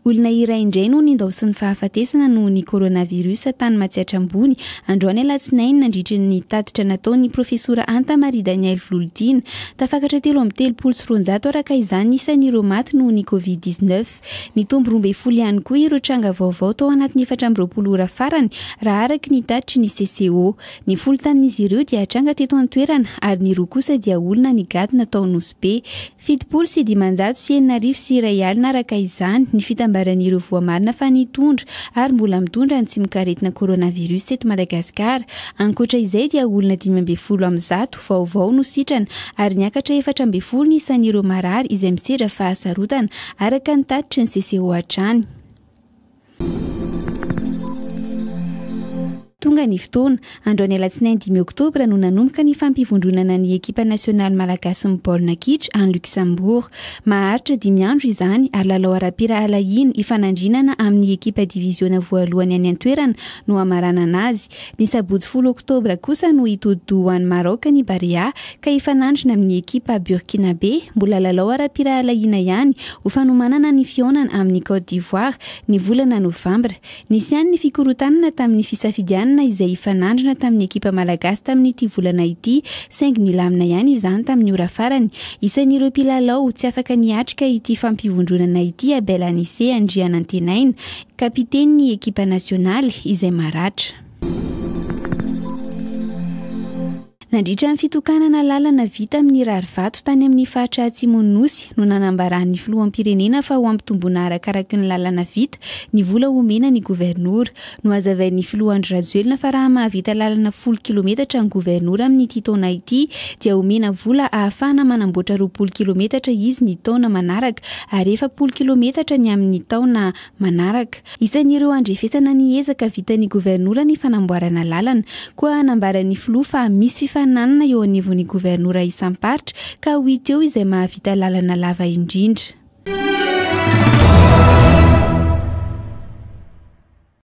Olona iray indray no nindaosiny fahafatesana noho ny koronavirusa tany Matsiatrambony androany alatsinainy nandritra ny tatitra nataony profesora Anta Maria Daniel Volodina. Tafakatra 330 araka izany isan'ireo maty noho ny Covid-19. Ny tombo 12 ihany koa ireo tranga vaovao tao anatin'ny 420 ora farany raha araky ny tatitry ny CCO. Ny folo tamin'izy ireo dia tranga teto an-toerana ary ny roa kosa dia olona nigadina tao Nosbe. 719 sy 901 araka izany ny fitambaran'ireo voamarina fa nitondra ary mbola mitondra ny tsy mikaretina koronavirus teto Madagasikara. Ankoatra izay dia olona 510 vaovao no sitrana ary niakatra 410 ny isan'ireo marary izay misedra fahasarotana araka ny tatitry ny CCO hatrany. Tonga ny fotoana androany alatsinainy 5 oktobra no nanomboka ny fampivondronana ny ekipa nasionaly malagasy ny baolina kitra any Luxembourg. Maharitra 5 andro izany ary lalao ara-pira alahiny ifanandrinana amin'ny ekipa diviziona voalohany any an-toerana no amaranana azy. Ny sabotsy 10 oktobra kosa no hitodi-doha ho an'ny Maroc ny Barea ka ifanandrina amin'ny ekipa Burkinabe. Mbola lalao ara-pira alahina ihany ho fanomanana ny fihaonana amin'ny Côte d'Ivoire ny volana Novambra. Nisy ihany ny fikorotanana tamin'ny fisafidianana izay ifanandrina tamin'ny ekipa malagasy tamin'ity volana ity, saingy nilamina ihany izany tamin'ny ora farany. Isan'ireo mpilalao tsy afaka niatrika ity fampivondronana ity Abel Anissé Andrianantenaina, kapiten'ny ekipa nasionaly izay maratra. Nandritra ny fitokanana lalana vita amin'ny rarivato tany amin'ny fahatra atsimon'ny nosy no nanambaran'ny filoham-pirenena fa ho ampitombona arakaraky ny lalana vita ny vola omena ny gouvernoura. No hazavain'ny filohandry Rajoelina fa raha mahavita lalana 10 kilometatra ny gouvernoura amin'ity taona ity dia omena vola ahafahana manamboatra 20 kilometatra izy ny taona manaraka ary 40 kilometatra ny amin'ny taona manaraka. Isan'ireo andrefesana ny ezaka vitan'ny gouvernoura ny fanamboarana lalana. Koa anambaran'ny filoha fa misy fananana eo anivon'ny gouvernoura isam-paritra ka 8 eo izay mahavita lalana lava indrindra.